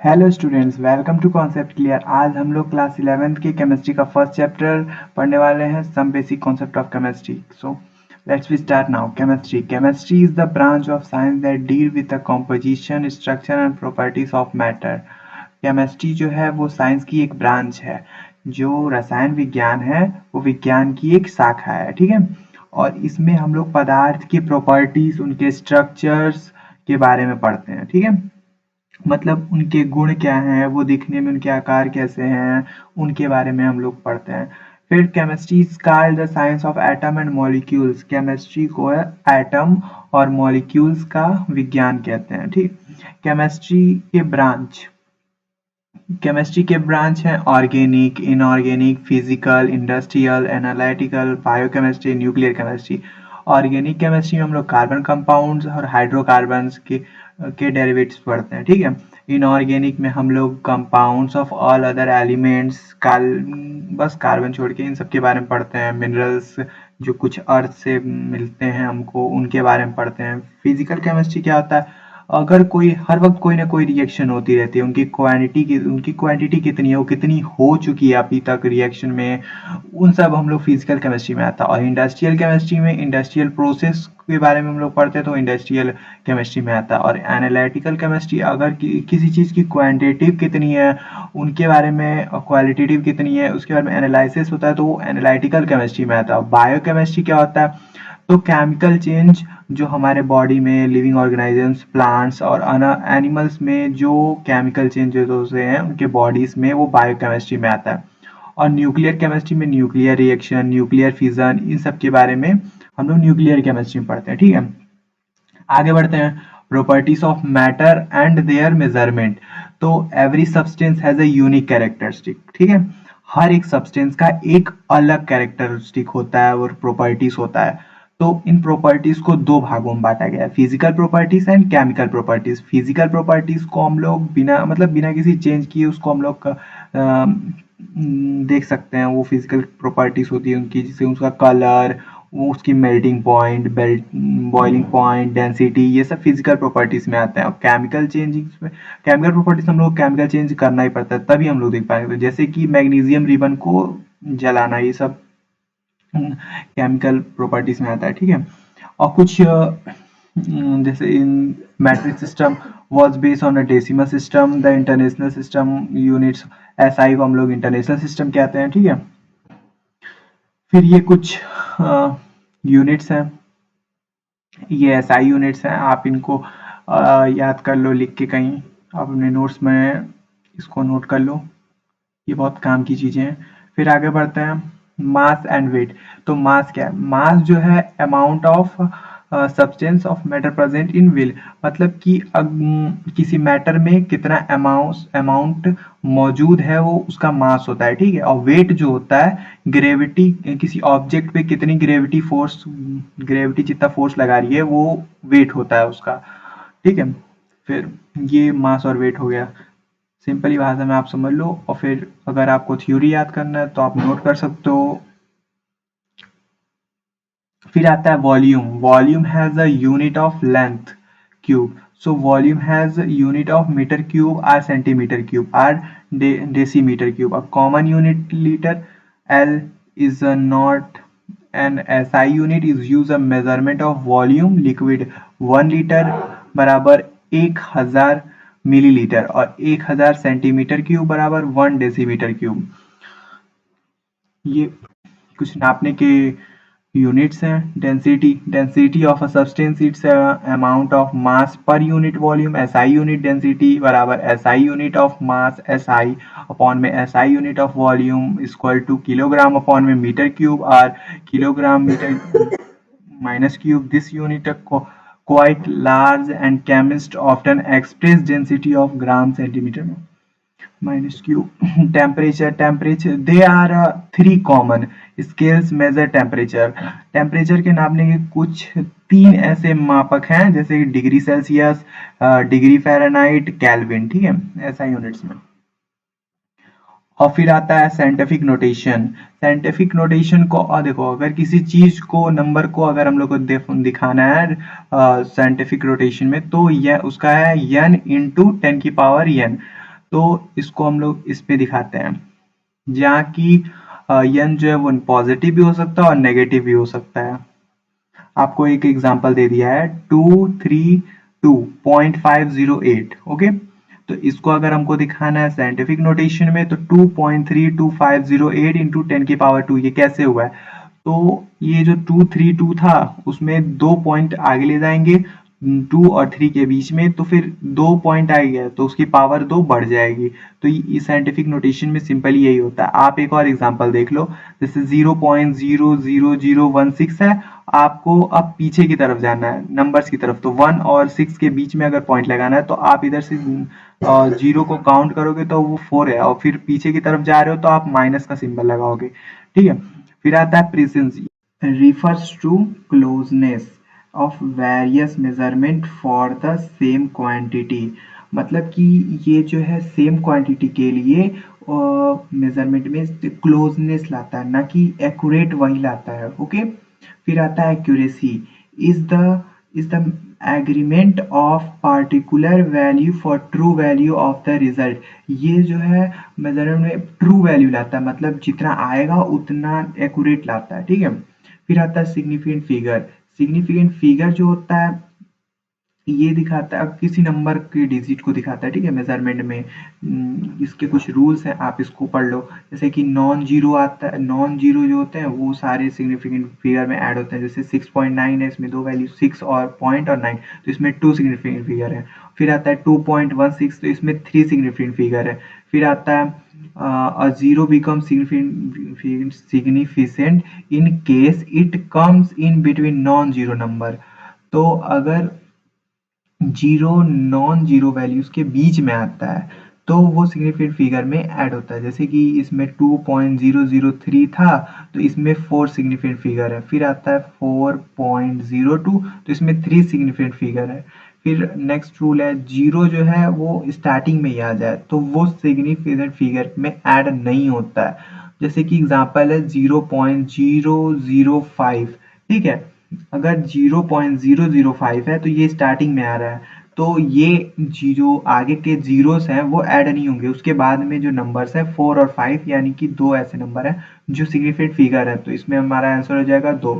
Hello students, welcome to concept clear. आज हम लोग क्लास 11th के केमिस्ट्री का फर्स्ट चैप्टर पढ़ने वाले हैं, some basic concept of chemistry. So let's we start now. Chemistry is the branch of science that deal with the composition, structure and properties of matter. Chemistry जो है वो science की एक branch है। जो रसायन विज्ञान है वो विज्ञान की एक शाखा है, ठीक है। और इसमें हम लोग पदार्थ की प्रॉपर्टीज, उनके स्ट्रक्चर्स के बारे में पढ़ते हैं, ठीक है। मतलब उनके गुण क्या हैं, वो दिखने में उनके आकार कैसे हैं, उनके बारे में हम लोग पढ़ते हैं। फिर chemistry is called the science of atom and molecules. Chemistry को एटम और मॉलिक्यूल्स का विज्ञान कहते हैं, ठीक। केमिस्ट्री के ब्रांच हैं organic, inorganic, physical, industrial, analytical, biochemistry, nuclear chemistry. Organic chemistry में हम लोग कार्बन कंपाउंड्स और हाइड्रोकार्बन्स के डेरिवेटिव्स पढ़ते हैं, ठीक है। इनऑर्गेनिक में हम लोग compounds of all other elements, बस कार्बन छोड़ के इन सब के बारे में पढ़ते हैं। मिनरल्स जो कुछ अर्थ से मिलते हैं हमको, उनके बारे में पढ़ते हैं। फिजिकल केमिस्ट्री क्या होता है, अगर कोई हर वक्त कोई ना कोई रिएक्शन होती रहती है, उनकी क्वांटिटी कितनी है, वो कितनी हो चुकी है अभी तक रिएक्शन में, उन सब हम लोग फिजिकल केमिस्ट्री में आता है। और इंडस्ट्रियल केमिस्ट्री में इंडस्ट्रियल प्रोसेस के बारे में हम लोग पढ़ते हैं, तो इंडस्ट्रियल केमिस्ट्री में आता है। और एनालिटिकल केमिस्ट्री अगर किसी चीज़ की क्वांटिटिव कितनी है, उनके बारे में, क्वालिटेटिव कितनी है, उसके बारे में एनालिसिस होता है, तो वो एनालिटिकल केमिस्ट्री में आता है। बायोकेमिस्ट्री क्या होता है, तो केमिकल चेंज जो हमारे बॉडी में लिविंग ऑर्गेनाइजम्स, प्लांट्स और एनिमल्स में जो केमिकल चेंजेस होते हैं उनके बॉडीज में, वो बायोकेमिस्ट्री में आता है। और न्यूक्लियर केमिस्ट्री में न्यूक्लियर रिएक्शन, न्यूक्लियर फिजन, इन सब के बारे में हम लोग न्यूक्लियर केमिस्ट्री में पढ़ते हैं, ठीक है। आगे बढ़ते हैं। Properties of matter and their measurement. तो every substance has a unique characteristic, ठीक है। हर एक सब्सटेंस का एक अलग कैरेक्टरिस्टिक होता है और प्रॉपर्टीज होता है। तो इन प्रॉपर्टीज को दो भागों में बांटा गया है, physical properties and chemical properties. Physical properties को हम लोग बिना किसी चेंज किए उसको हम लोग देख सकते हैं। वो फिजिकल प्रॉपर्टीज होती है उनकी, जैसे उसका कलर, वो उसकी melting point, boiling point, density, ये सब फिजिकल प्रॉपर्टीज में आते हैं। और केमिकल प्रॉपर्टीज हम लोग केमिकल चेंज करना ही पड़ता है, तभी हम लोग देख पाएंगे। जैसे कि मैग्नीशियम रिबन को जलाना, ये सब केमिकल प्रॉपर्टीज में आता है, ठीक है। और कुछ जैसे in metric system was based on a decimal system, the international system units, SI को हम लोग इंटरनेशनल सिस्टम कहते हैं, ठीक है। फिर ये कुछ यूनिट्स हैं, ये SI यूनिट्स हैं। आप इनको याद कर लो लिख के कहीं, आप अपने नोट्स में इसको नोट कर लो, ये बहुत काम की चीजें हैं। फिर आगे बढ़ते हैं। Mass and weight. तो मास क्या है, मास जो है amount of substance of matter present in will, मतलब कि किसी मैटर में कितना अमाउंट मौजूद है, वो उसका मास होता है, ठीक है। और वेट जो होता है, ग्रेविटी, किसी ऑब्जेक्ट पे कितनी ग्रेविटी जितना फोर्स लगा रही है, वो वेट होता है उसका, ठीक है। फिर ये मास और वेट हो गया, सिंपली भाषा में आप समझ लो। और फिर अगर आपको थ्योरी याद करना है तो आप नोट कर सकते हो। फिर आता है volume. Volume has a unit of length cube. So volume has unit of metre cube or centimetre cube or decimetre cube. A common unit litre. L is not an SI unit is use a measurement of volume liquid। 1 litre बराबर 1000 millilitre और 1000 centimetre cube बराबर 1 decimetre cube. ये कुछ नापने के units हैं। Density of a substance, its amount of mass per unit volume. SI unit density बराबर SI unit of mass SI upon में SI unit of volume equal to kilogram upon में metre cube और kilogram metre minus cube. This unit quite large and chemists often express density of gram centimeter minus cube. Temperature they are three common scales measure temperature के नापने के कुछ 3 ऐसे मापक हैं, जैसे कि degree Celsius, degree Fahrenheit, kelvin, ठीक है, ऐसा यूनिट्स में। और फिर आता है साइंटिफिक नोटेशन। साइंटिफिक नोटेशन को देखो, अगर किसी चीज को, नंबर को अगर हम लोग को दिखाना है साइंटिफिक नोटेशन में, तो यह उसका है n इंटू 10 की पावर n। तो इसको हम लोग इस पे दिखाते हैं, जहाँ की यन जो है वो पॉजिटिव भी हो सकता है और नेगेटिव भी हो सकता है। आपको एक एग्जांपल दे दिया है 232.508। ओके, तो इसको अगर हमको दिखाना है साइंटिफिक नोटेशन में तो 2.32508 इंटू 10⁻²। ये कैसे हुआ है? तो ये जो 232 था उसमें 2 पॉइंट आगे ले जाएंगे 2 और 3 के बीच में, तो फिर 2 पॉइंट आ गया तो उसकी पावर 2 बढ़ जाएगी। तो इस साइंटिफिक नोटेशन में सिंपली यही होता है। आप एक और एग्जांपल देख लो, जैसे 0.00016 है, आपको अब पीछे की तरफ जाना है नंबर्स की तरफ, तो 1 और 6 के बीच में अगर पॉइंट लगाना है तो आप इधर से जीरो को काउंट करोगे तो वो 4 है, और फिर पीछे की तरफ जा रहे हो तो आप माइनस का सिंबल लगाओगे। ठीक है, फिर आता है प्रिसिंस, refers to closeness of various measurement for the same quantity। मतलब कि ये जो है सेम क्वांटिटी के लिए मेजरमेंट में क्लोजनेस लाता है, ना कि एक्यूरेट वही लाता है। ओके, फिर आता है accuracy, is the agreement of particular value for true value of the result. ये जो है मेजरमेंट में ट्रू वैल्यू लाता है, मतलब जितना आएगा उतना एक्यूरेट लाता है। ठीक है, फिर आता है सिग्निफिकेंट फिगर। सिग्निफिकेंट फिगर जो होता है ये दिखाता है, अब किसी नंबर के डिजिट को दिखाता है। ठीक है, मेजरमेंट में इसके कुछ रूल्स हैं, आप इसको पढ़ लो। जैसे कि नॉन जीरो आता है, नॉन जीरो जो होते हैं वो सारे सिग्निफिकेंट फिगर में ऐड होते हैं। जैसे 6.9 है, इसमें दो वैल्यू 6 और पॉइंट और 9, तो इसमें 2 सिग्निफिकेंट फिगर है। फिर आता है 2.16, तो इसमें 3 सिग्निफिकेंट फिगर है। फिर आता है a zero becomes significant in case it comes in between non-zero number। तो अगर जीरो नॉन जीरो वैल्यूज के बीच में आता है तो वो सिग्निफिकेंट फिगर में ऐड होता है। जैसे कि इसमें 2.003 था तो इसमें 4 सिग्निफिकेंट फिगर है। फिर आता है 4.02, तो इसमें 3 सिग्निफिकेंट फिगर है। फिर नेक्स्ट रूल है, जीरो जो है वो स्टार्टिंग में ही आ जाए तो वो सिग्निफिकेंट फिगर में ऐड नहीं होता है। जैसे कि एग्जांपल है 0.005। ठीक है, अगर 0.005 है तो ये स्टार्टिंग में आ रहा है, तो ये जो आगे के जीरोस हैं वो ऐड नहीं होंगे। उसके बाद में जो नंबर्स हैं 4 और 5, यानी कि दो ऐसे नंबर हैं जो सिग्निफिकेंट फिगर है, तो इसमें हमारा आंसर हो जाएगा 2।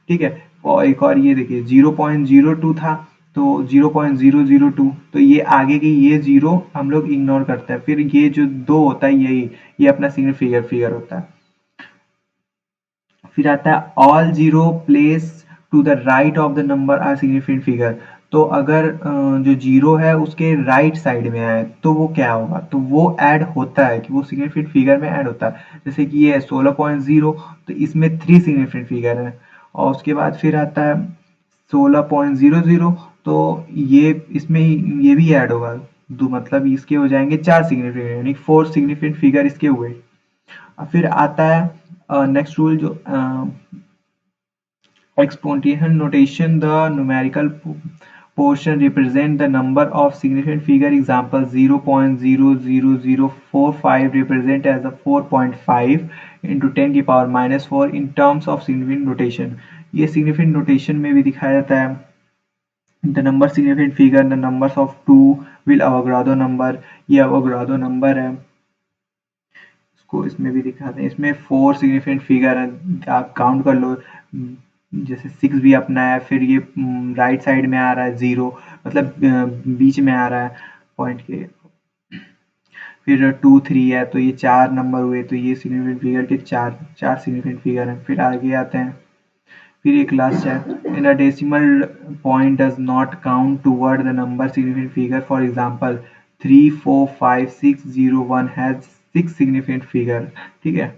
ठीक है, और एक और ये देखिए 0.02 था तो 0.002, तो ये आगे के ये जीरो हम लोग इग्नोर करते हैं। फिर ये जो 2 होता है यही, ये अपना सिग्निफिकेंट फिगर होता है। फिर आता है all zero place to the right of the number are significant figure. तो अगर जो जीरो है उसके राइट साइड में आए तो वो क्या होगा, तो वो ऐड होता है, कि वो सिग्निफिकेंट फिगर में ऐड होता है। जैसे कि ये है 16.0, तो इसमें 3 सिग्निफिकेंट फिगर है। और उसके बाद फिर आता है 16.00, तो ये इसमें ये भी ऐड होगा, दो मतलब इसके हो जाएंगे 4 सिग्निफिकेंट, यानी 4 सिग्निफिकेंट फिगर इसके हुए। फिर आता है नेक्स्ट रूल जो exponential notation, the numerical portion represent the number of significant figure. Example 0.00045 represent as a 4.5 into 10 की power -4 in terms of significant notation। ये significant notation में भी दिखाया जाता है। The number significant figure, the numbers of 2 will Avogadro number, ये Avogadro number है, इसको इसमें भी दिखाते हैं। इसमें 4 सिग्निफिकेंट फिगर है, आप काउंट कर लो। जैसे 6 भी अपना है, फिर ये राइट साइड में आ रहा है 0, मतलब बीच में आ रहा है पॉइंट के। फिर 2 3 है तो ये 4 नंबर हुए, तो ये सिग्निफिकेंट फिगर के 4 सिग्निफिकेंट फिगर हैं। फिर आगे आते हैं, फिर एक लास्ट है, in a decimal point does not count toward the number significant figure. For example 3 4 5 6 0 1 has 6 significant figure. ठीक है,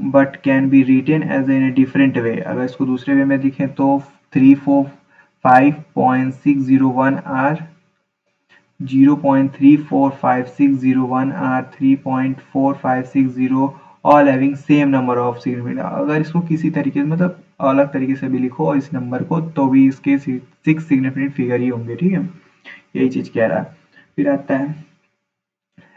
but can be written as in a different way. अगर इसको दूसरे वे में लिखें तो 345.601 or 0.345601 or 3.4560 all having same number of significant. अगर इसको किसी तरीके से मतलब अलग तरीके से भी लिखो इस नंबर को तो भी इसके 6 सिग्निफिकेंट फिगर ही होंगे। ठीक है, यही चीज कह रहा है। फिर आता है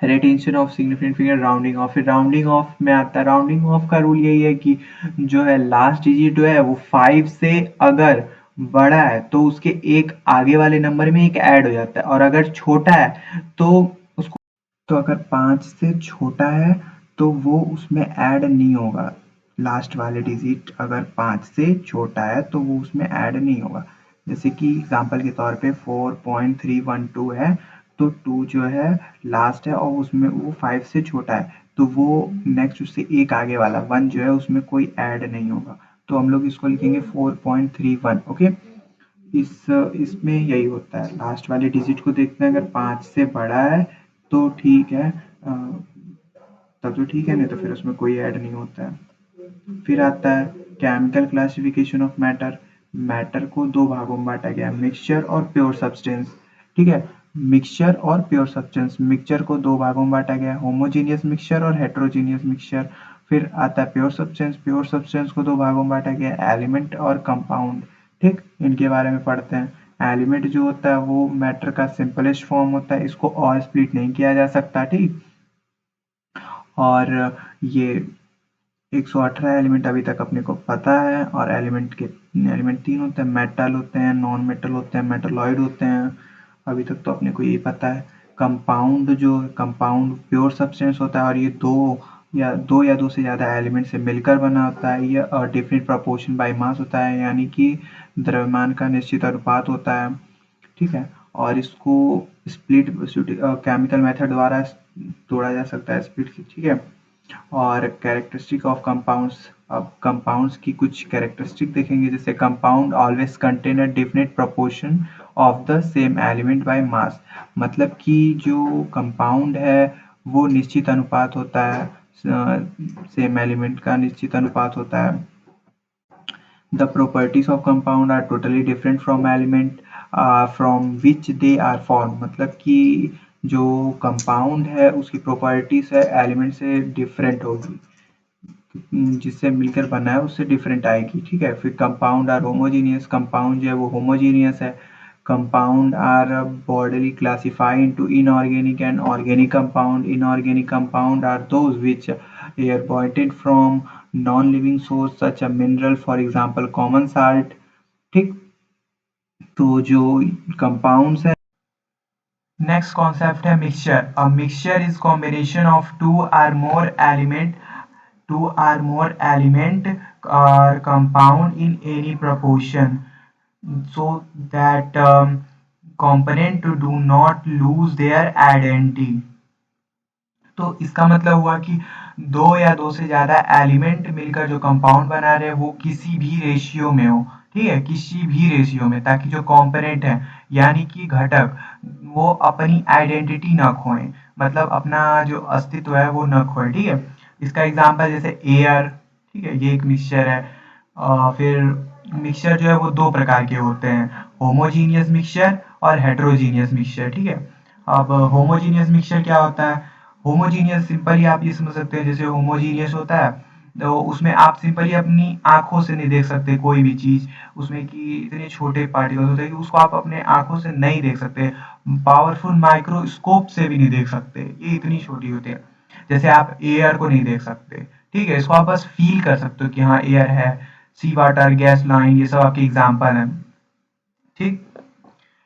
retention of significant figure, rounding off. फिर राउंडिंग ऑफ में आता है, राउंडिंग ऑफ का रूल यही है कि जो है लास्ट डिजिट जो है वो 5 से अगर बड़ा है तो उसके एक आगे वाले नंबर में एक ऐड हो जाता है, और अगर छोटा है तो उसको तो अगर 5 से छोटा है तो वो उसमें ऐड नहीं होगा। लास्ट वाले डिजिट अगर 5 से छोटा है तो वो उसमें ऐड नहीं होगा। जैसे कि एग्जांपल के तौर पे 4.312 है, तो 2 जो है लास्ट है और उसमें वो 5 से छोटा है, तो वो नेक्स्ट उससे एक आगे वाला 1 जो है उसमें कोई ऐड नहीं होगा, तो हम लोग इसको लिखेंगे 4.31। ओके, इसमें यही होता है, लास्ट वाले डिजिट को देखते हैं, अगर 5 से बड़ा है तो ठीक है, तब तो ठीक है, नहीं तो फिर उसमें कोई ऐड नहीं होता है। फिर आता है chemical classification of matter. Matter को दो भागों में बांटा गया है, मिक्सचर और प्योर सब्सटेंस। ठीक है, मिक्सचर और प्योर सब्सटेंस, मिक्सचर को दो भागों में बांटा गया है, होमोजीनियस मिक्सचर और हेट्रोजीनियस मिक्सचर। फिर आता है प्योर सब्सटेंस, प्योर सब्सटेंस को दो भागों में बांटा गया है, एलिमेंट और कंपाउंड। ठीक, इनके बारे में पढ़ते हैं। एलिमेंट जो होता है वो मैटर का सिंपलेस्ट फॉर्म होता है, इसको और स्प्लिट नहीं किया जा सकता। ठीक, और ये 118 एलिमेंट अभी तक अपने को पता है, और एलिमेंट तीन होते हैं, मेटल होते हैं, नॉन मेटल होते हैं, मेटलॉइड होते हैं। अभी तक तो अपने को यही पता है। कंपाउंड, जो कंपाउंड प्योर सब्सटेंस होता है और ये दो से ज़्यादा एलिमेंट से मिलकर बना होता है। ये डिफरेंट प्रोपोर्शन बाय मास होता है, यानी कि द्रव्यमान का निश्चित अनुपात होता है। ठीक है, और इसको स्प्लिट केमिकल मेथड द्वारा तोड़ा जा सकता है, स्प्लिट। ठीक है, और कैरेक्टरिस्टिक ऑफ कंपाउंड्स। अब कंपाउंड्स की कुछ कैरेक्टरिस्टिक देखेंगे, जैसे compound always contain a definite proportion of the same element by mass. मतलब कि जो कंपाउंड है वो निश्चित अनुपात होता है, सेम एलिमेंट का निश्चित अनुपात होता है। The properties of compound are totally different from element from which they are formed। मतलब कि जो कंपाउंड है उसकी प्रॉपर्टीज है एलिमेंट से डिफरेंट होगी, जिससे मिलकर बना है उससे डिफरेंट आएगी। ठीक है, फिर कंपाउंड आर होमोजीनियस, कंपाउंड जो है वो होमोजीनियस है। Compound are broadly classified into inorganic and organic compound। Inorganic compound are those which are obtained from non-living source such a mineral, for example common salt। ठीक, तो जो compounds है। Next concept है mixture. A mixture is combination of two or more element or compound in any proportion so that component do not lose their identity। तो इसका मतलब हुआ कि दो या दो से ज्यादा एलिमेंट मिलकर जो कंपाउंड बना रहे हैं वो किसी भी रेशियो में हो। ठीक है, किसी भी रेशियो में, ताकि जो कंपोनेंट है यानी कि घटक वो अपनी आइडेंटिटी ना खोए, मतलब अपना जो अस्तित्व है वो ना खोए। ठीक है, इसका एग्जांपल जैसे एयर। ठीक है, ये एक मिक्सचर है। फिर मिक्सचर जो है वो दो प्रकार के होते हैं, होमोजीनियस मिक्सचर और हेट्रोजीनियस मिक्सचर। ठीक है, अब होमोजीनियस मिक्सचर क्या होता है? होमोजीनियस सिंपली आप ये समझ सकते हैं, जैसे होमोजीनियस होता है तो उसमें आप सिंपली अपनी आंखों से नहीं देख सकते कोई भी चीज, उसमें कि इतने छोटे पार्टिकल्स होते हैं कि उसको आप अपने आंखों से नहीं देख सकते, पावरफुल माइक्रोस्कोप से भी नहीं देख सकते, ये इतनी छोटी होती है। जैसे आप एयर को नहीं देख सकते, ठीक है, इसको आप बस फील कर सकते हो कि हाँ एयर है। सी वाटर, गैस लाइन, ये सब आपके एग्जाम्पल हैं। ठीक,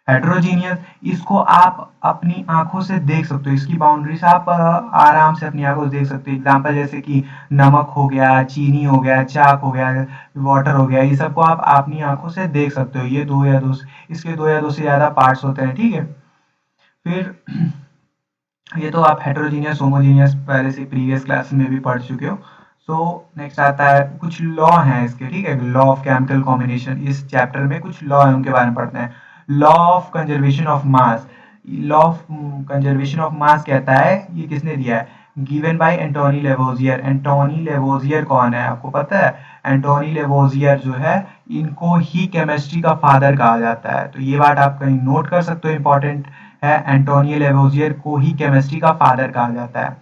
हेट्रोजीनियस, इसको आप अपनी आंखों से देख सकते हो, इसकी बाउंड्रीज आप आराम से अपनी आंखों से देख सकते हो। एग्जांपल जैसे कि नमक हो गया, चीनी हो गया, चाक हो गया, वाटर हो गया, ये सबको आप अपनी आंखों से देख सकते हो। ये इसके दो या दो से ज्यादा पार्ट्स होते हैं। ठीक है, फिर ये तो आप हेट्रोजीनियस होमोजीनियस पहले से प्रीवियस क्लास में भी पढ़ चुके हो। सो नेक्स्ट आता है कुछ लॉ हैं इसके। ठीक है, लॉ ऑफ केमिकल कॉम्बिनेशन, इस चैप्टर में कुछ लॉ है उनके बारे में पढ़ते हैं। Law of conservation of mass. Law of conservation of mass कहता है, ये किसने दिया है? Given by Antoine Lavoisier. Antoine Lavoisier कौन है आपको पता है? एंटोनी लेवोजियर जो है, इनको ही केमिस्ट्री का फादर कहा जाता है, तो ये बात आप कहीं नोट कर सकते हो, इंपॉर्टेंट है। एंटोनियो लेवोजियर को ही केमिस्ट्री का फादर कहा जाता है।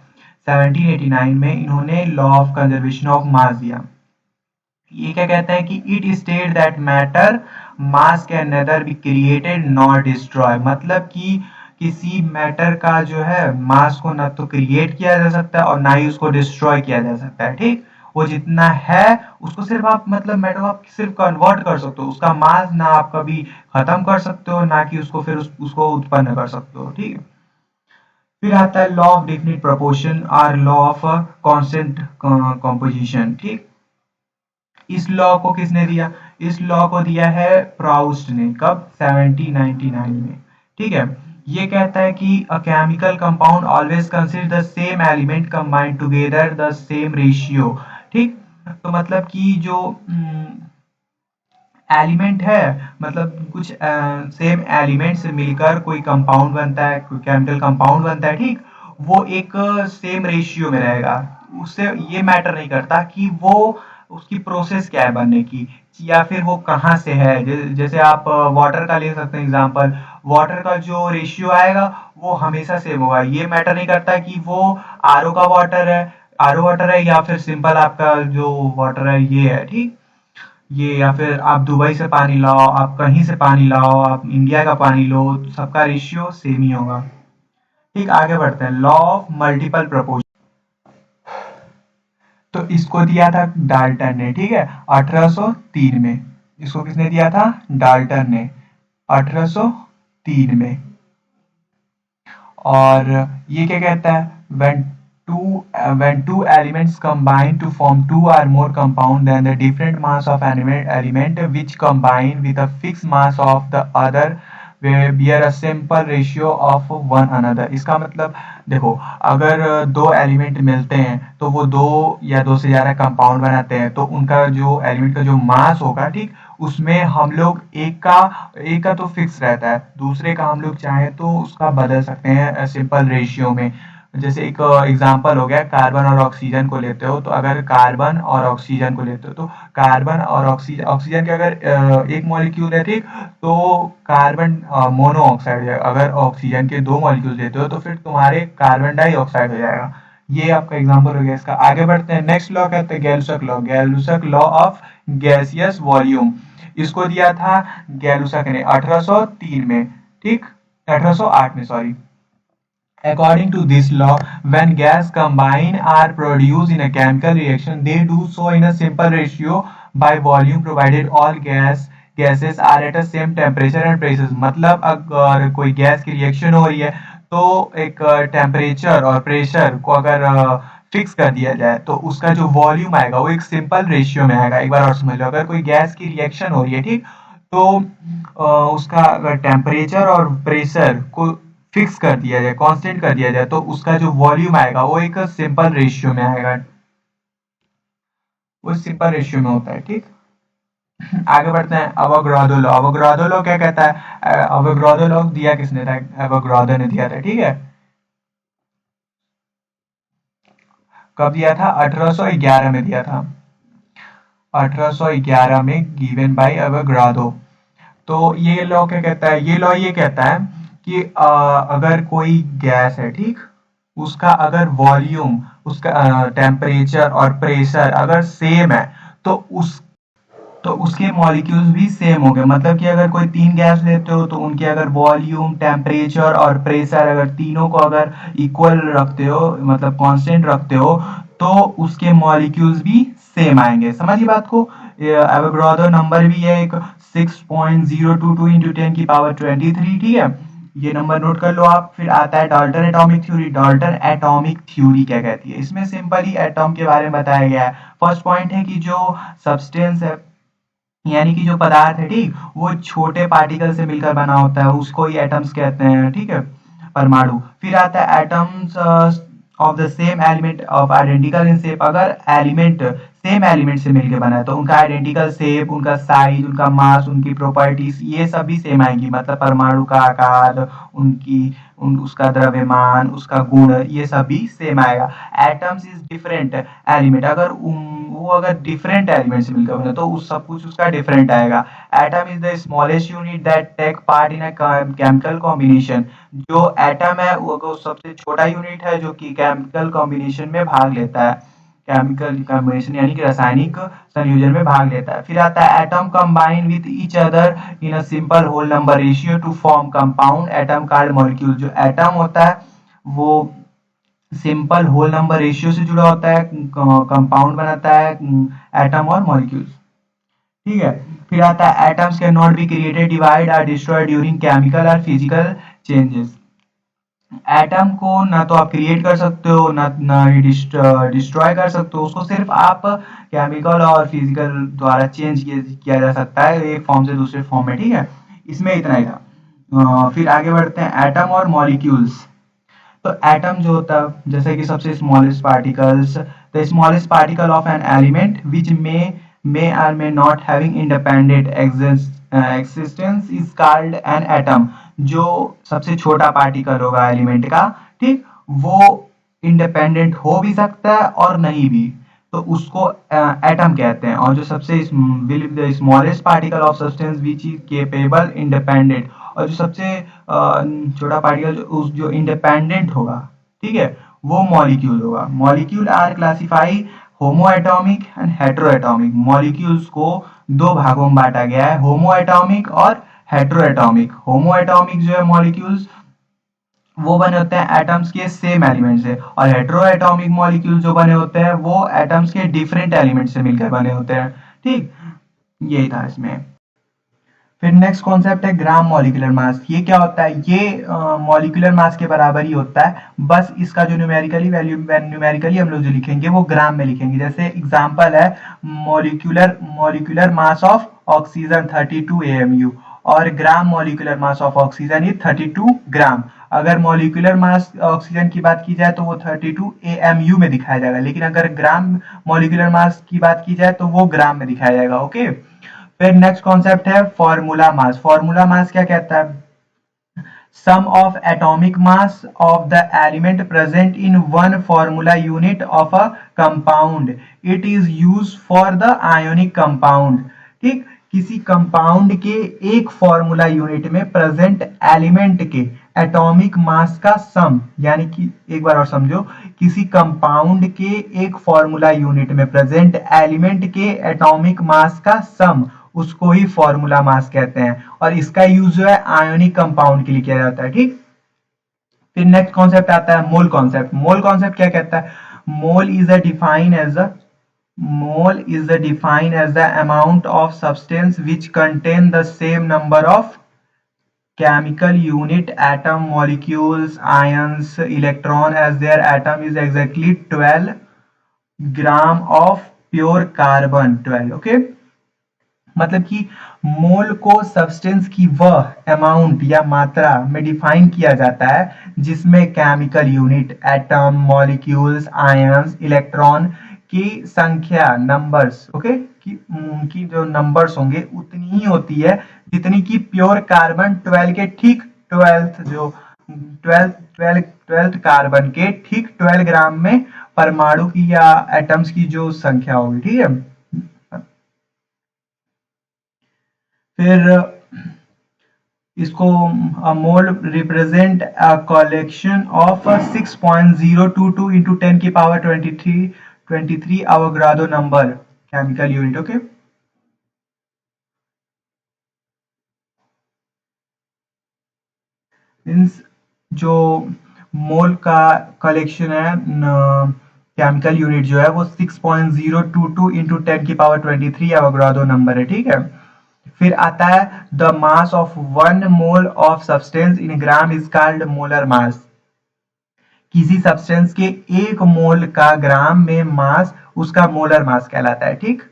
1789 में इन्होंने लॉ ऑफ कंजर्वेशन ऑफ मास दिया। ये क्या कहता है कि it state that matter mass can nether be created nor destroy. मतलब कि किसी मैटर का जो है मास को ना तो क्रिएट किया जा सकता है और ना ही उसको डिस्ट्रॉय किया जा सकता है। ठीक, वो जितना है उसको सिर्फ आप, मतलब मैटर को आप सिर्फ कन्वर्ट कर सकते हो, उसका मास ना आप कभी खत्म कर सकते हो, ना कि उसको फिर उसको उत्पन्न कर सकते हो। ठीक है, फिर आता है लॉ ऑफ डेफिनिट प्रोपोर्शन और लॉ ऑफ कांस्टेंट कॉम्पोजिशन। ठीक, इस लॉ को किसने दिया? इस लॉ को दिया है प्राउस्ट ने। कब? 1799 में। ठीक है, ये कहता है कि a chemical compound always consist the same element combined together the same ratio. ठीक, तो मतलब कि जो एलिमेंट है, मतलब कुछ सेम एलिमेंट से मिलकर कोई कंपाउंड बनता है, कोई केमिकल कंपाउंड बनता है। ठीक, वो एक सेम रेशियो में रहेगा। उससे ये मैटर नहीं करता कि वो उसकी प्रोसेस क्या है बनने की, या फिर वो कहाँ से है। जैसे आप वाटर का ले सकते हैं एग्जांपल। वाटर का जो रेशियो आएगा वो हमेशा सेम होगा। ये मैटर नहीं करता कि वो आरओ का वाटर है, आरओ वाटर है, या फिर सिंपल आपका जो वाटर है ये है। ठीक, ये या फिर आप दुबई से पानी लाओ, आप कहीं से पानी लाओ, आप इंडिया का पानी लो, सबका रेशियो सेम ही होगा। ठीक, आगे बढ़ते हैं। Law of multiple proportion. तो इसको दिया था डाल्टन ने। ठीक है, 1803 में। इसको किसने दिया था? डाल्टन ने, 1803 में। और ये क्या कहता है? when two elements combine to form two or more compound, then the different mass of element which combine with a fixed mass of the other bear a simple ratio of one another। इसका मतलब देखो, अगर दो element मिलते हैं तो वो दो या दो से ज्यादा कंपाउंड बनाते हैं, तो उनका जो एलिमेंट का जो मास होगा, ठीक, उसमें हम लोग एक का तो फिक्स रहता है, दूसरे का हम लोग चाहे तो उसका बदल सकते हैं सिंपल रेशियो में। जैसे एक एग्जांपल हो गया, कार्बन और ऑक्सीजन को लेते हो, तो अगर कार्बन और ऑक्सीजन को लेते हो तो कार्बन और ऑक्सीजन ऑक्सीजन के अगर एक मॉलिक्यूल है, ठीक, तो कार्बन मोनो ऑक्साइड हो जाएगा। अगर ऑक्सीजन के दो मॉलिक्यूल लेते हो तो फिर तुम्हारे कार्बन डाइऑक्साइड हो जाएगा। ये आपका एग्जांपल हो गया इसका। आगे बढ़ते हैं। नेक्स्ट लॉ कहते हैं Gay Lussac law. Gay Lussac law of gaseous volume. इसको दिया था गैलुसक ने 1803 में। ठीक, 1808 में, sorry. According to this law, when gas combine are produced in a chemical reaction, they do so in a simple ratio by volume, provided all gases are at a same temperature and pressure। मतलब अगर कोई gas की reaction हो रही है तो एक temperature और प्रेशर को अगर फिक्स कर दिया जाए तो उसका जो वॉल्यूम आएगा वो एक सिंपल रेशियो में आएगा। एक बार और समझ लो, अगर कोई गैस की रिएक्शन हो रही है, ठीक, तो उसका अगर टेम्परेचर और प्रेशर को फिक्स कर दिया जाए, कांस्टेंट कर दिया जाए, तो उसका जो वॉल्यूम आएगा वो एक सिंपल रेशियो में आएगा। वो सिंपल रेशियो में होता है। ठीक, आगे बढ़ते हैं। Avogadro law. अवोगाड्रो लॉ क्या कहता है? अवोगाड्रो लॉ दिया किसने था? अवोगाड्रो ने दिया था। ठीक है, कब दिया था? 1811 में दिया था। 1811 में गिवन बाय अवोगाड्रो। तो ये लॉ क्या कहता है? ये लॉ ये कहता है कि अगर कोई गैस है, ठीक, उसका अगर वॉल्यूम, उसका टेम्परेचर और प्रेशर अगर सेम है तो उसके मॉलिक्यूल्स भी सेम हो गए। मतलब कि अगर कोई तीन गैस लेते हो तो उनके अगर वॉल्यूम, टेम्परेचर और प्रेशर अगर तीनों को अगर इक्वल रखते हो, मतलब कांस्टेंट रखते हो, तो उसके मॉलिक्यूल्स भी सेम आएंगे। समझिए बात को। एवोगाड्रो नंबर भी है एक 6.022 इंटू 10 की पावर 23। ठीक है, ये नंबर नोट कर लो आप। फिर आता है Dalton atomic theory. Dalton atomic theory क्या कहती है? इसमें सिंपली एटॉम के बारे में बताया गया है। फर्स्ट पॉइंट है कि जो सब्सटेंस है, यानी कि जो पदार्थ है, ठीक, वो छोटे पार्टिकल से मिलकर बना होता है, उसको ही एटम्स कहते हैं। ठीक है, परमाणु। फिर आता है atoms of the same element of identical in shape. अगर एलिमेंट सेम एलिमेंट से मिलकर बना है तो उनका आइडेंटिकल शेप, उनका साइज, उनका मास, उनकी प्रॉपर्टीज ये सब भी सेम आएंगी। मतलब परमाणु का आकार, उसका द्रव्यमान, उसका गुण, ये सब भी सेम आएगा। Atoms is different element. अगर वो अगर डिफरेंट एलिमेंट से मिलकर बने तो उस सब कुछ उसका डिफरेंट आएगा। Atom is the smallest unit that take part in a chemical combination. जो एटम है वो सबसे छोटा यूनिट है जो कि केमिकल कॉम्बिनेशन में भाग लेता है। केमिकल कॉम्बिनेशन यानी कि रासायनिक संयोजन में भाग लेता है। फिर आता है atom combine with each other in a simple whole number ratio to form compound atom called molecule. जो एटम होता है वो सिंपल होल नंबर रेशियो से जुड़ा होता है, कंपाउंड बनाता है एटम और मॉलिक्यूल्स। ठीक है, फिर आता है atoms can not be created, divide और डिस्ट्रॉयड ड्यूरिंग केमिकल और फिजिकल चेंजेस। एटम को ना तो आप क्रिएट कर सकते हो, ना ना ही डिस्ट्रॉय कर सकते हो, उसको सिर्फ आप केमिकल और फिजिकल द्वारा चेंज किया जा सकता है एक फॉर्म से दूसरे फॉर्म में, ठीक है। इसमें इतना ही था। फिर आगे बढ़ते हैं एटम और मॉलिक्यूल्स। तो एटम जो होता है जैसे कि सबसे smallest particles, the smallest particle of an element which may or may not having independent existence is called an atom. जो सबसे छोटा पार्टिकल होगा एलिमेंट का, ठीक, वो इंडिपेंडेंट हो भी सकता है और नहीं भी, तो उसको एटम कहते हैं। और जो सबसे will the smallest particle of substance which is capable independent, और जो सबसे छोटा पार्टिकल जो इंडिपेंडेंट होगा, ठीक है, वो मॉलिक्यूल होगा। Molecule are classify homo atomic and hetero atomic. Molecules को दो भागों में बांटा गया है, होमो एटॉमिक और हेट्रो एटॉमिक। होमो एटॉमिक जो है मॉलिक्यूल्स, वो बने होते हैं एटम्स के सेम एलिमेंट से, और हेट्रो एटॉमिक मॉलिक्यूल जो बने होते हैं वो एटम्स के डिफरेंट एलिमेंट से मिलकर बने होते हैं, ठीक। यही था इसमें। फिर नेक्स्ट कॉन्सेप्ट है ग्राम मॉलिक्यूलर मास। ये क्या होता है? ये मॉलिक्यूलर मास के बराबर ही होता है, बस इसका जो न्यूमेरिकली वैल्यू, न्यूमेरिकली हम लोग जो लिखेंगे वो ग्राम में लिखेंगे। जैसे एग्जांपल है molecular molecular mass of oxygen 32 AMU, और gram molecular mass of oxygen is 32 ग्राम। अगर मॉलिक्यूलर मास ऑक्सीजन की बात की जाए तो वो 32 AMU में दिखाया जाएगा, लेकिन अगर ग्राम मॉलिक्यूलर मास की बात की जाए तो वो ग्राम में दिखाया जाएगा, ओके। फिर नेक्स्ट कॉन्सेप्ट है फॉर्मूला मास। फॉर्मूला मास क्या कहता है? Sum of atomic mass of the element present in one formula unit of a compound. It is use for the ionic compound, ठीक। किसी कंपाउंड के एक फॉर्मूला यूनिट में present element के atomic mass का सम, यानी कि एक बार और समझो, किसी कंपाउंड के एक फॉर्मूला यूनिट में प्रेजेंट एलिमेंट के एटॉमिक मास का सम, उसको ही फॉर्मूला मास कहते हैं। और इसका यूज जो है आयोनिक कंपाउंड के लिए किया जाता है, ठीक। फिर नेक्स्ट कॉन्सेप्ट आता है मोल कॉन्सेप्ट। मोल कॉन्सेप्ट क्या कहता है? Mole is a define as a mole is defined as the amount of substance which contain the same number of chemical unit atom molecules ions electron as their atom is exactly 12 gram of pure carbon 12, okay. मतलब कि मोल को substance की वह amount या मात्रा में define किया जाता है जिसमें chemical unit, atom, molecules, ions, electron की संख्या, नंबर्स, ओके, की जो नंबर्स होंगे उतनी ही होती है जितनी की प्योर कार्बन 12 के ठीक 12th जो 12th कार्बन के ठीक 12 ग्राम में परमाणु की या एटम्स की जो संख्या होगी, ठीक है। फिर इसको mole represent a collection of 6.022 into 10 की power 23 Avogadro number chemical unit, okay. Means जो मोल का कलेक्शन है केमिकल यूनिट जो है वो 6.022 इंटू 10 की पावर 23 अवोगाड्रो नंबर है, ठीक है। फिर आता है the mass of one mole of substance in gram is called molar mass. किसी सब्सटेंस के एक मोल का ग्राम में मास उसका मोलर मास कहलाता है, ठीक।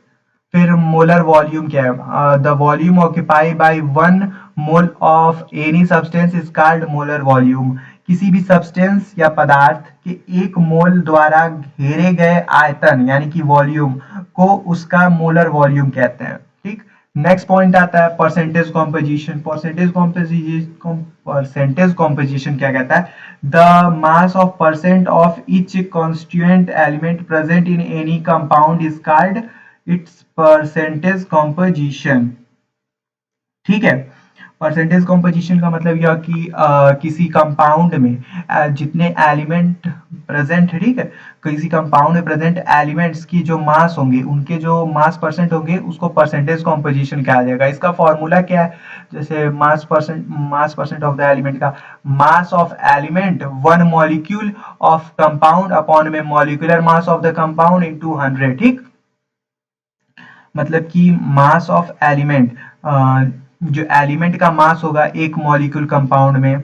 फिर मोलर वॉल्यूम क्या है? The volume occupy by one mole of any substance is called molar volume. किसी भी सब्सटेंस या पदार्थ के एक मोल द्वारा घेरे गए आयतन यानी कि वॉल्यूम को उसका मोलर वॉल्यूम कहते हैं, ठीक। नेक्स्ट पॉइंट आता है परसेंटेज कॉम्पोजिशन। परसेंटेज कॉम्पोजिशन क्या कहता है? The mass of percent of each constituent element present in any compound is called its percentage composition, ठीक है। परसेंटेज कॉम्पोजिशन का मतलब यह कि किसी कंपाउंड में जितने एलिमेंट प्रेजेंट है, ठीक है, किसी कंपाउंड में प्रेजेंट एलिमेंट्स की जो मास होंगे, उनके जो मास परसेंट होंगे उसको परसेंटेज कॉम्पोजिशन कहा जाएगा। इसका फॉर्मूला क्या है? जैसे mass percent of the element का, mass of element one molecule of compound upon में molecular mass of the compound into 100, ठीक। मतलब कि मास ऑफ एलिमेंट, जो एलिमेंट का मास होगा एक मॉलिक्यूल कंपाउंड में,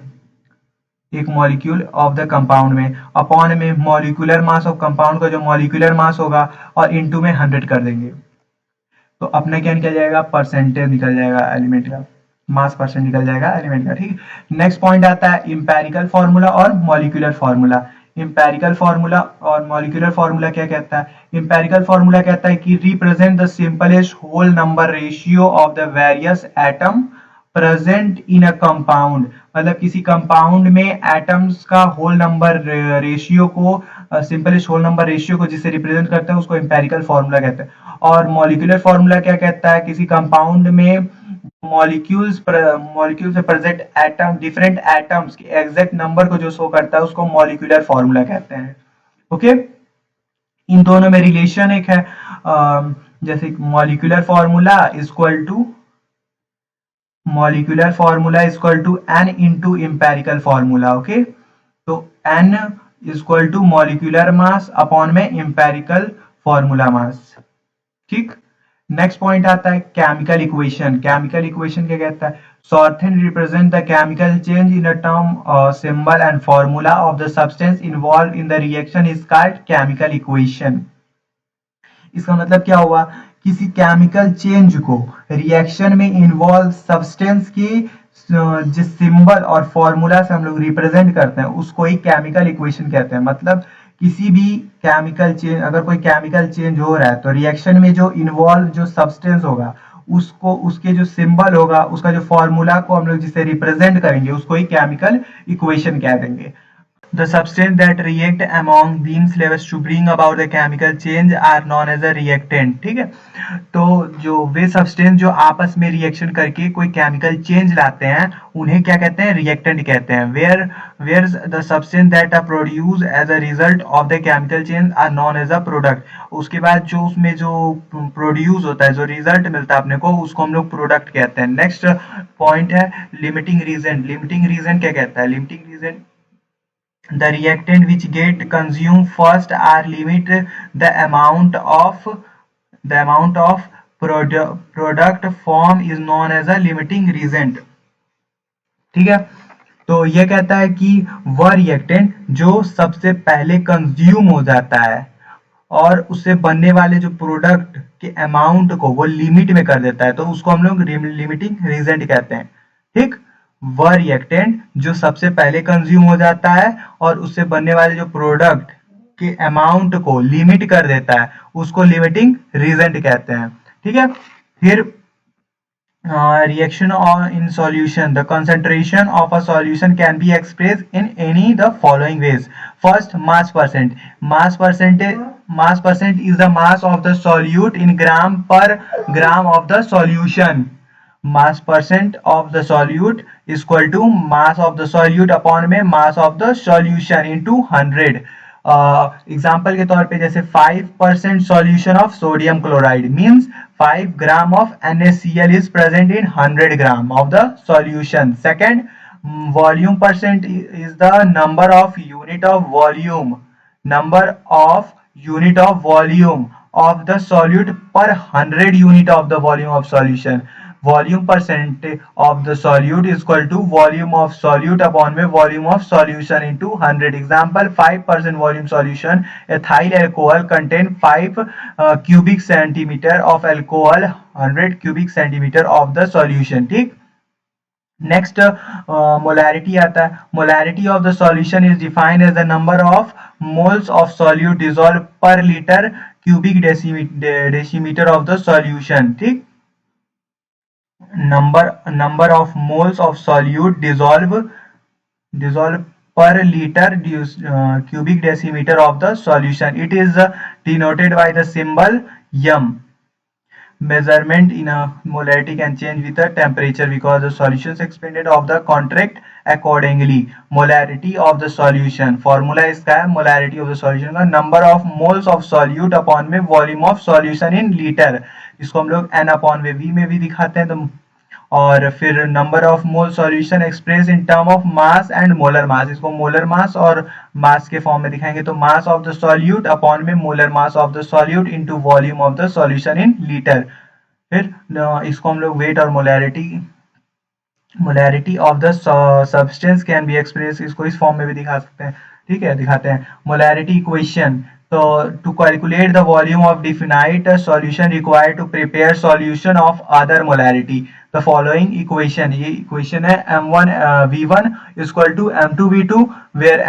एक मॉलिक्यूल ऑफ द कंपाउंड में, अपॉन में मॉलिक्यूलर मास ऑफ कंपाउंड का जो मॉलिक्यूलर मास होगा, और इनटू में 100 कर देंगे, तो अपने क्या निकल जाएगा, परसेंटेज निकल जाएगा एलिमेंट का, मास परसेंट निकल जाएगा एलिमेंट का। ठीक, नेक्स्ट पॉइंट आता है इंपेरिकल फार्मूला और मॉलिक्यूलर फार्मूला। इंपेरिकल फार्मूला और मॉलिक्यूलर फार्मूला क्या कहता है? इंपेरिकल फार्मूला कहता है कि represent the simplest whole number ratio of the various atom present in a compound, मतलब किसी कंपाउंड में एटम्स का होल नंबर रेशियो को, सिंपलेस्ट होल नंबर रेशियो को जिसे रिप्रेजेंट करते हैं उसको इंपेरिकल फार्मूला कहते हैं। और मॉलिक्यूलर फार्मूला क्या कहता है? किसी कंपाउंड में मॉलिक्यूल्स से प्रेजेंट एटम, डिफरेंट एटम्स के एग्जैक्ट नंबर को जो शो करता है उसको मॉलिक्यूलर फार्मूला कहते हैं। ओके, इन दोनों में रिलेशन एक है, जैसे molecular formula is equal to n into empirical formula. Okay, तो n is equal to molecular mass upon में इंपेरिकल फार्मूला मास। ठीक, नेक्स्ट पॉइंट आता है केमिकल इक्वेशन। केमिकल इक्वेशन क्या कहता है? Sorthen represent the chemical change in a term, symbol and formula of the substance involved in the reaction is called chemical equation। इसका मतलब क्या हुआ? किसी केमिकल चेंज को रिएक्शन में इन्वॉल्व सब्सटेंस की जिस सिंबल और फॉर्मूला से हम लोग रिप्रेजेंट करते हैं उसको ही केमिकल इक्वेशन कहते हैं। मतलब किसी भी केमिकल चेंज, अगर कोई केमिकल चेंज हो रहा है तो रिएक्शन में जो इन्वॉल्व जो सब्सटेंस होगा उसको, उसके जो सिंबल होगा, उसका जो फॉर्मूला को हम लोग जिसे रिप्रेजेंट करेंगे उसको ही केमिकल इक्वेशन कह देंगे। The substance that react among themselves to bring about the chemical change are known as a reactant। ठीक है, तो जो वे सब्सटेंस जो आपस में रिएक्शन करके कोई केमिकल चेंज लाते हैं उन्हें क्या कहते हैं? रिएक्टेंट कहते हैं। Where the substance that are produce as a result of the chemical change are known as a product. उसके बाद जो उसमें जो प्रोड्यूस होता है, जो रिजल्ट मिलता है अपने को, उसको हम लोग प्रोडक्ट कहते हैं। नेक्स्ट पॉइंट है लिमिटिंग रीजन। लिमिटिंग रीजन क्या कहता है? Limiting reagent, the reactant which get consumed first are limit the amount of product form is known as a limiting reagent। ठीक है, तो ये कहता है कि वह रिएक्टेंट जो सबसे पहले कंज्यूम हो जाता है और उससे बनने वाले जो प्रोडक्ट के अमाउंट को वो लिमिट में कर देता है, तो उसको हम लोग लिमिटिंग रीजेंट कहते हैं। ठीक, वह रिएक्टेंट जो सबसे पहले कंज्यूम हो जाता है और उससे बनने वाले जो प्रोडक्ट के अमाउंट को लिमिट कर देता है उसको लिमिटिंग रीजेंट कहते हैं। ठीक है, फिर reaction in solution, the concentration of a solution can be expressed in any the following ways। First, mass percent is the mass of the solute in gram per gram of the solution। mass percent of the solute is equal to mass of the solute upon में mass of the solution into 100। Example के तौर पे जैसे 5% solution of sodium chloride means 5 gram of NaCl is present in 100 gram of the solution। Second, volume percent is the number of unit of volume of the solute per 100 unit of the volume of solution। volume percent of the solute is equal to volume of solute upon में volume of solution into 100। example, 5% volume solution ethyl alcohol contain 5 cubic centimeter of alcohol, 100 cubic centimeter of the solution। ठीक, next molarity आता है। Molarity of the solution is defined as the number of moles of solute dissolve per litre cubic decimeter of the solution. ठीक, number of moles of solute dissolve per liter cubic decimeter of the solution। it is denoted by the symbol m। measurement in a molarity can change with the temperature because the solutions expanded of the contract accordingly। molarity of the solution formula इसका है, molarity of the solution का number of moles of solute upon में volume of solution in liter, इसको हम लोग n upon में v में भी दिखाते हैं। तो और फिर number of mole solution express in term of mass and molar mass, इसको मोलर मास और मास के फॉर्म में दिखाएंगे। तो mass of the solute upon में molar mass of the solute into volume of the solution in litre. फिर इसको हम लोग वेट और molarity molarity of the substance can be express, इसको इस फॉर्म में भी दिखा सकते हैं। ठीक है, दिखाते हैं मोलैरिटी इक्वेशन। तो to calculate the volume of definite solution required to prepare solution of other molarity the following equation, ये इक्वेशन है m1 v1 equal to m2 v2 where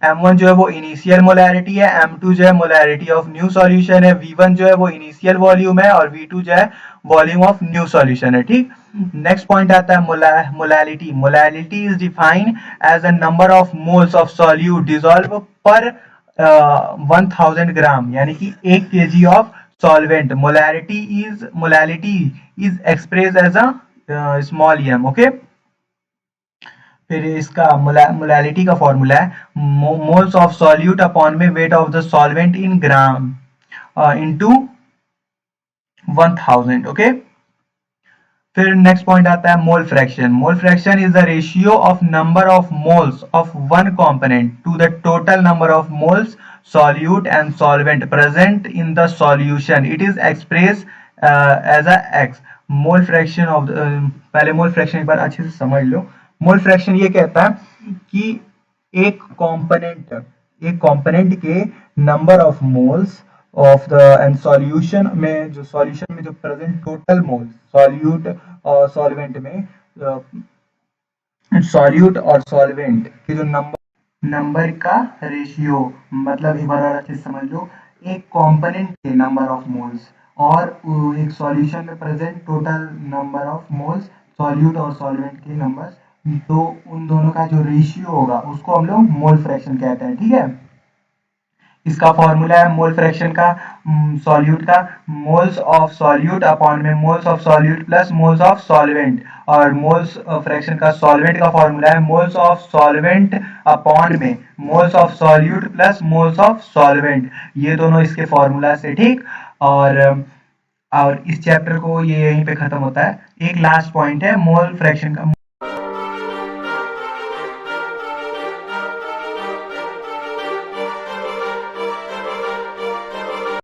m1 जो है वो इनिशियल मोलैरिटी है, m2 जो है molarity of new solution है, v1 जो है वो इनिशियल वॉल्यूम है और v2 जो है वॉल्यूम ऑफ न्यू सॉल्यूशन है। ठीक, नेक्स्ट पॉइंट आता है molality. Molality is defined as a number of moles of solute dissolve per 1000 gram, यानी कि 1 kg of solvent. Molality is express as a small m. Okay, फिर इसका molality का formula है मोल्स ऑफ सॉल्यूट अपॉन में weight of the solvent in gram into 1000। Okay, फिर next point आता है mole fraction. Mole fraction is the ratio of number of moles of one component to the total number of moles solute and solvent present in the solution. It is expressed as a x. Mole fraction of पहले mole fraction एक बार अच्छे से समझ लो। Mole fraction ये कहता है कि एक कंपोनेंट के number of moles of the end solution में, जो प्रेजेंट टोटल मोल्स सॉल्यूट और सॉल्वेंट में, सॉल्यूट और सॉल्वेंट के जो नंबर का रेशियो, मतलब एक बार और अच्छे से समझ लो, एक कंपोनेंट के नंबर ऑफ मोल्स और एक सॉल्यूशन में present total number of moles solute और सॉल्वेंट के नंबर, तो उन दोनों का जो रेशियो होगा उसको हम लोग मोल फ्रैक्शन कहते हैं। ठीक है, इसका फॉर्मूला है मोल फ्रैक्शन का, सॉल्यूट का मोल्स ऑफ सॉल्यूट अपॉन में moles of solute plus moles of solvent, और मोल्स फ्रैक्शन का सॉल्वेंट का फॉर्मूला है मोल्स ऑफ सॉल्वेंट अपॉन में moles of solute plus moles of solvent, ये दोनों इसके फॉर्मूला से। ठीक, और इस चैप्टर को ये यहीं पे खत्म होता है। एक लास्ट पॉइंट है मोल फ्रैक्शन का।